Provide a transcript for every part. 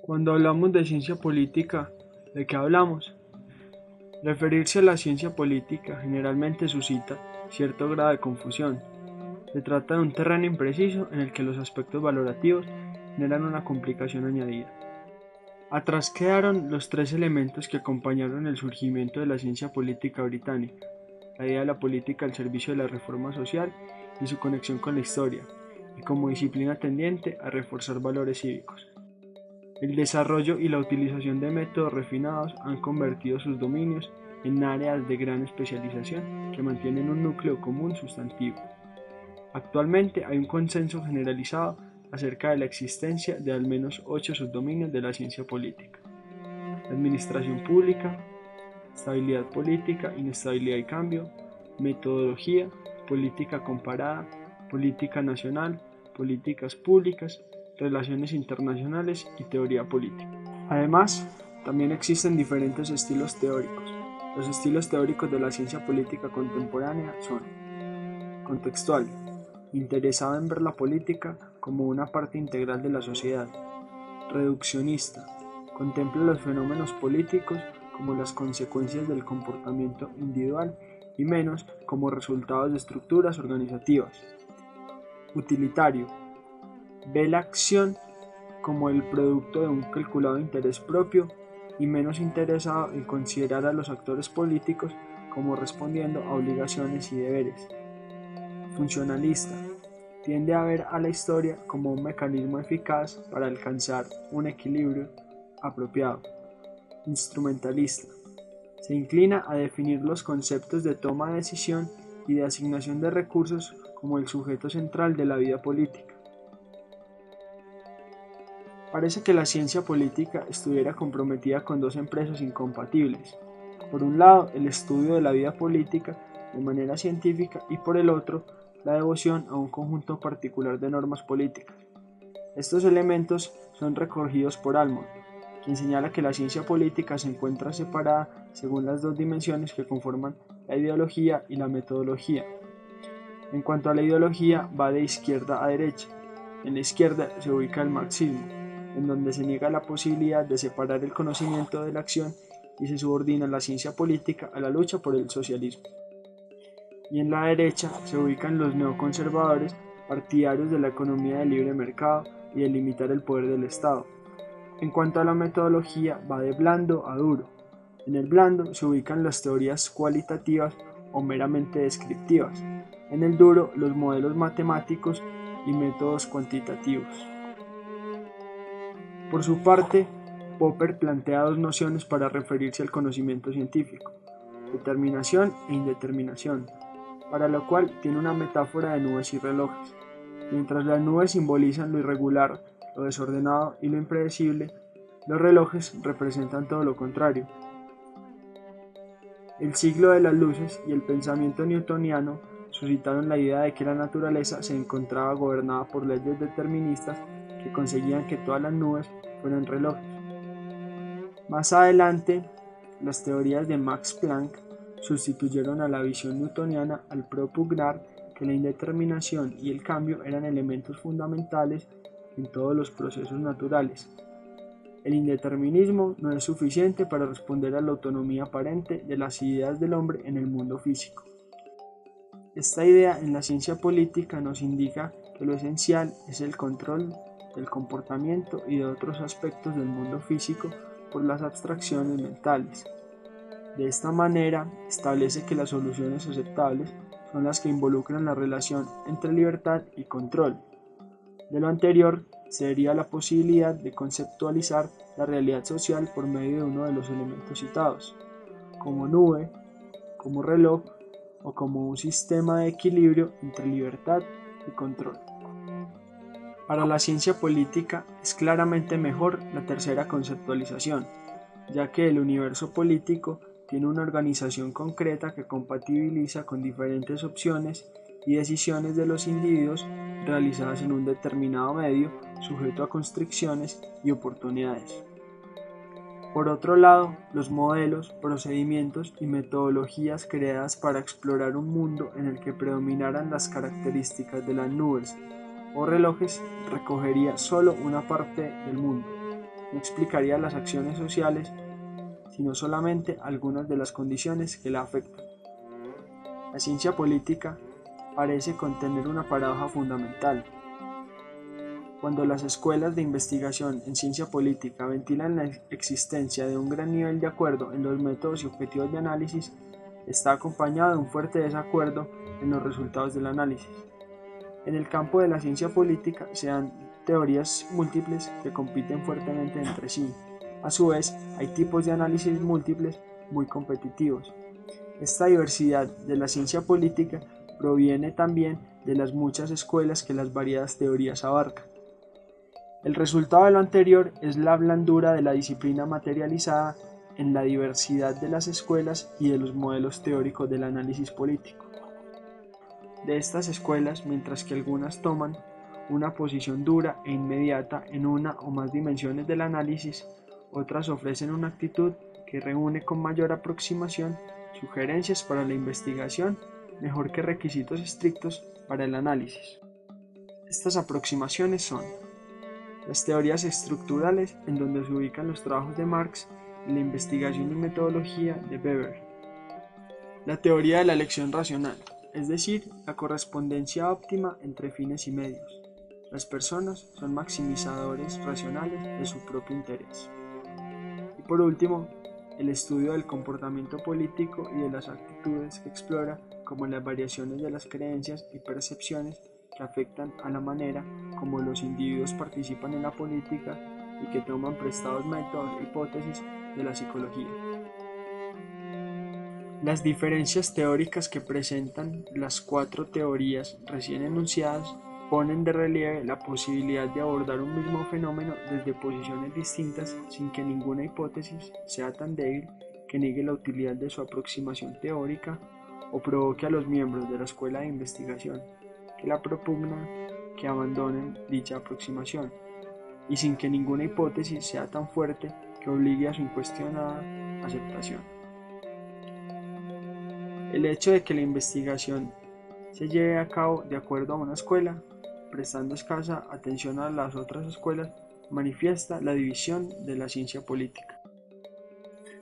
Cuando hablamos de ciencia política, ¿de qué hablamos? Referirse a la ciencia política generalmente suscita cierto grado de confusión. Se trata de un terreno impreciso en el que los aspectos valorativos generan una complicación añadida. Atrás quedaron los tres elementos que acompañaron el surgimiento de la ciencia política británica: la idea de la política al servicio de la reforma social y su conexión con la historia, y como disciplina tendiente a reforzar valores cívicos. El desarrollo y la utilización de métodos refinados han convertido sus dominios en áreas de gran especialización que mantienen un núcleo común sustantivo. Actualmente hay un consenso generalizado acerca de la existencia de al menos 8 subdominios de la ciencia política: administración pública, estabilidad política, inestabilidad y cambio, metodología, política comparada, política nacional, políticas públicas, relaciones internacionales y teoría política. Además, también existen diferentes estilos teóricos. Los estilos teóricos de la ciencia política contemporánea son: contextual, interesado en ver la política como una parte integral de la sociedad; reduccionista, contempla los fenómenos políticos como las consecuencias del comportamiento individual y menos como resultados de estructuras organizativas; utilitario, ve la acción como el producto de un calculado interés propio y menos interesado en considerar a los actores políticos como respondiendo a obligaciones y deberes; funcionalista, tiende a ver a la historia como un mecanismo eficaz para alcanzar un equilibrio apropiado; instrumentalista, se inclina a definir los conceptos de toma de decisión y de asignación de recursos como el sujeto central de la vida política. Parece que la ciencia política estuviera comprometida con dos empresas incompatibles: por un lado, el estudio de la vida política de manera científica, y por el otro, la devoción a un conjunto particular de normas políticas. Estos elementos son recogidos por Almond, quien señala que la ciencia política se encuentra separada según las dos dimensiones que conforman la ideología y la metodología. En cuanto a la ideología, va de izquierda a derecha. En la izquierda se ubica el marxismo, en donde se niega la posibilidad de separar el conocimiento de la acción y se subordina la ciencia política a la lucha por el socialismo. Y en la derecha se ubican los neoconservadores, partidarios de la economía de libre mercado y de limitar el poder del Estado. En cuanto a la metodología, va de blando a duro. En el blando se ubican las teorías cualitativas o meramente descriptivas; en el duro, los modelos matemáticos y métodos cuantitativos. Por su parte, Popper plantea dos nociones para referirse al conocimiento científico: determinación e indeterminación, para lo cual tiene una metáfora de nubes y relojes. Mientras las nubes simbolizan lo irregular, lo desordenado y lo impredecible, los relojes representan todo lo contrario. El siglo de las luces y el pensamiento newtoniano suscitaron la idea de que la naturaleza se encontraba gobernada por leyes deterministas que conseguían que todas las nubes fueran relojes. Más adelante, las teorías de Max Planck sustituyeron a la visión newtoniana al propugnar que la indeterminación y el cambio eran elementos fundamentales en todos los procesos naturales. El indeterminismo no es suficiente para responder a la autonomía aparente de las ideas del hombre en el mundo físico. Esta idea en la ciencia política nos indica que lo esencial es el control del comportamiento y de otros aspectos del mundo físico por las abstracciones mentales. De esta manera, establece que las soluciones aceptables son las que involucran la relación entre libertad y control. De lo anterior, se deriva la posibilidad de conceptualizar la realidad social por medio de uno de los elementos citados, como nube, como reloj o como un sistema de equilibrio entre libertad y control. Para la ciencia política es claramente mejor la tercera conceptualización, ya que el universo político tiene una organización concreta que compatibiliza con diferentes opciones y decisiones de los individuos realizadas en un determinado medio sujeto a constricciones y oportunidades. Por otro lado, los modelos, procedimientos y metodologías creadas para explorar un mundo en el que predominaran las características de las nubes o relojes recogería solo una parte del mundo, no explicaría las acciones sociales, sino solamente algunas de las condiciones que la afectan. La ciencia política parece contener una paradoja fundamental. Cuando las escuelas de investigación en ciencia política ventilan la existencia de un gran nivel de acuerdo en los métodos y objetivos de análisis, está acompañado de un fuerte desacuerdo en los resultados del análisis. En el campo de la ciencia política se dan teorías múltiples que compiten fuertemente entre sí. A su vez, hay tipos de análisis múltiples muy competitivos. Esta diversidad de la ciencia política proviene también de las muchas escuelas que las variadas teorías abarcan. El resultado de lo anterior es la blandura de la disciplina materializada en la diversidad de las escuelas y de los modelos teóricos del análisis político. De estas escuelas, mientras que algunas toman una posición dura e inmediata en una o más dimensiones del análisis, otras ofrecen una actitud que reúne con mayor aproximación sugerencias para la investigación mejor que requisitos estrictos para el análisis. Estas aproximaciones son las teorías estructurales, en donde se ubican los trabajos de Marx, y la investigación y metodología de Weber. La teoría de la elección racional, es decir, la correspondencia óptima entre fines y medios. Las personas son maximizadores racionales de su propio interés. Y por último, el estudio del comportamiento político y de las actitudes que explora, como las variaciones de las creencias y percepciones que afectan a la manera como los individuos participan en la política y que toman prestados métodos e hipótesis de la psicología. Las diferencias teóricas que presentan las cuatro teorías recién enunciadas ponen de relieve la posibilidad de abordar un mismo fenómeno desde posiciones distintas sin que ninguna hipótesis sea tan débil que niegue la utilidad de su aproximación teórica o provoque a los miembros de la escuela de investigación que la propugnan que abandonen dicha aproximación, y sin que ninguna hipótesis sea tan fuerte que obligue a su incuestionada aceptación. El hecho de que la investigación se lleve a cabo de acuerdo a una escuela, prestando escasa atención a las otras escuelas, manifiesta la división de la ciencia política.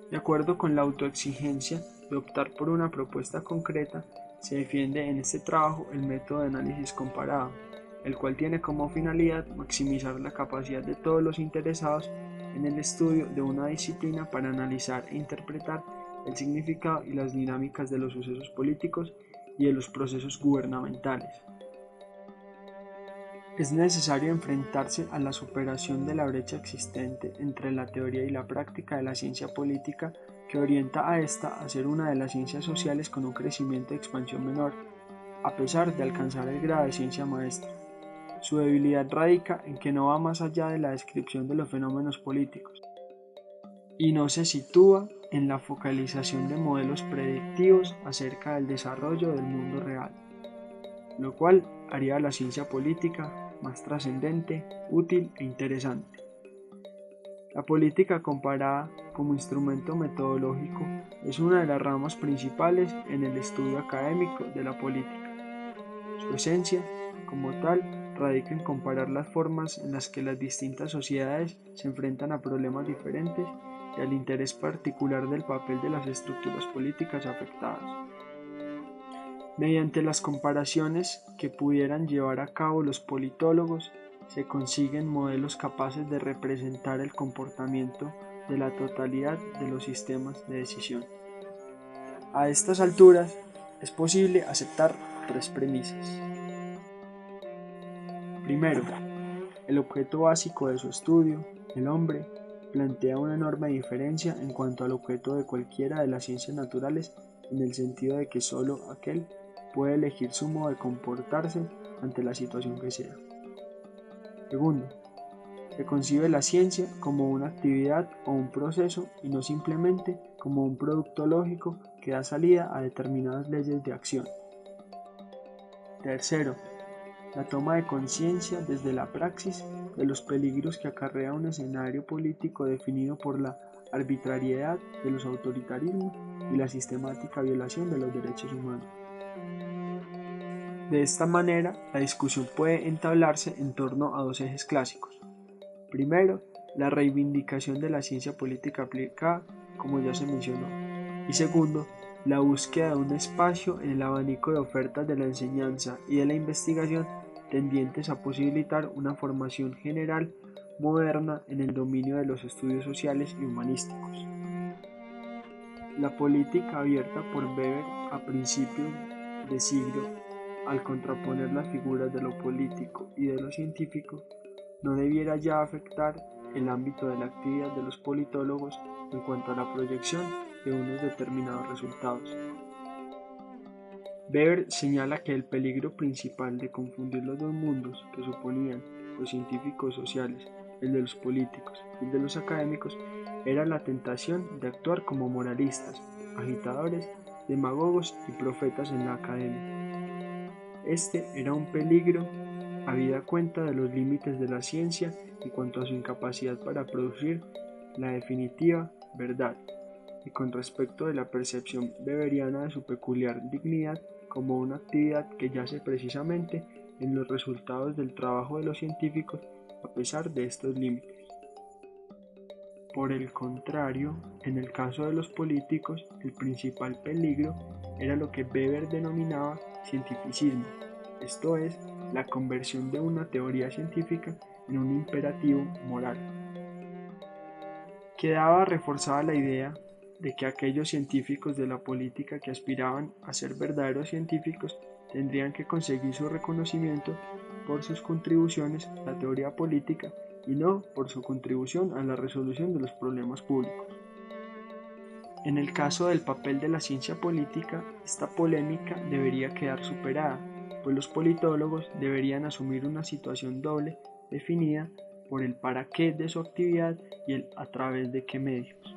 De acuerdo con la autoexigencia de optar por una propuesta concreta, se defiende en este trabajo el método de análisis comparado, el cual tiene como finalidad maximizar la capacidad de todos los interesados en el estudio de una disciplina para analizar e interpretar el significado y las dinámicas de los sucesos políticos y de los procesos gubernamentales. Es necesario enfrentarse a la superación de la brecha existente entre la teoría y la práctica de la ciencia política que orienta a esta a ser una de las ciencias sociales con un crecimiento y expansión menor, a pesar de alcanzar el grado de ciencia maestra. Su debilidad radica en que no va más allá de la descripción de los fenómenos políticos y no se sitúa en la focalización de modelos predictivos acerca del desarrollo del mundo real, lo cual haría a la ciencia política más trascendente, útil e interesante. La política comparada como instrumento metodológico es una de las ramas principales en el estudio académico de la política. Su esencia, como tal, radica en comparar las formas en las que las distintas sociedades se enfrentan a problemas diferentes y al interés particular del papel de las estructuras políticas afectadas. Mediante las comparaciones que pudieran llevar a cabo los politólogos, se consiguen modelos capaces de representar el comportamiento de la totalidad de los sistemas de decisión. A estas alturas, es posible aceptar tres premisas. Primero, el objeto básico de su estudio, el hombre, plantea una enorme diferencia en cuanto al objeto de cualquiera de las ciencias naturales, en el sentido de que solo aquel puede elegir su modo de comportarse ante la situación que sea. Segundo, se concibe la ciencia como una actividad o un proceso y no simplemente como un producto lógico que da salida a determinadas leyes de acción. Tercero, la toma de conciencia desde la praxis de los peligros que acarrea un escenario político definido por la arbitrariedad de los autoritarismos y la sistemática violación de los derechos humanos. De esta manera, la discusión puede entablarse en torno a dos ejes clásicos. Primero, la reivindicación de la ciencia política aplicada, como ya se mencionó. Y segundo, la búsqueda de un espacio en el abanico de ofertas de la enseñanza y de la investigación tendientes a posibilitar una formación general moderna en el dominio de los estudios sociales y humanísticos. La política abierta por Weber a principios de siglo, al contraponer las figuras de lo político y de lo científico, no debiera ya afectar el ámbito de la actividad de los politólogos en cuanto a la proyección de unos determinados resultados. Weber señala que el peligro principal de confundir los dos mundos que suponían los científicos sociales, el de los políticos y el de los académicos, era la tentación de actuar como moralistas, agitadores, demagogos y profetas en la academia. Este era un peligro habida cuenta de los límites de la ciencia en cuanto a su incapacidad para producir la definitiva verdad, y con respecto de la percepción weberiana de su peculiar dignidad como una actividad que yace precisamente en los resultados del trabajo de los científicos a pesar de estos límites. Por el contrario, en el caso de los políticos, el principal peligro era lo que Weber denominaba cientificismo, esto es, la conversión de una teoría científica en un imperativo moral. Quedaba reforzada la idea de que aquellos científicos de la política que aspiraban a ser verdaderos científicos tendrían que conseguir su reconocimiento por sus contribuciones a la teoría política y no por su contribución a la resolución de los problemas públicos. En el caso del papel de la ciencia política, esta polémica debería quedar superada, pues los politólogos deberían asumir una situación doble definida por el para qué de su actividad y el a través de qué medios.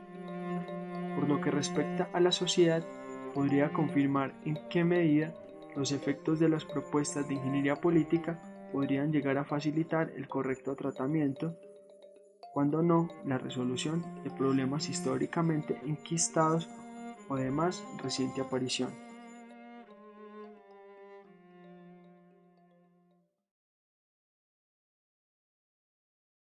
Por lo que respecta a la sociedad, podría confirmar en qué medida los efectos de las propuestas de ingeniería política podrían llegar a facilitar el correcto tratamiento, cuando no la resolución de problemas históricamente enquistados o de más reciente aparición.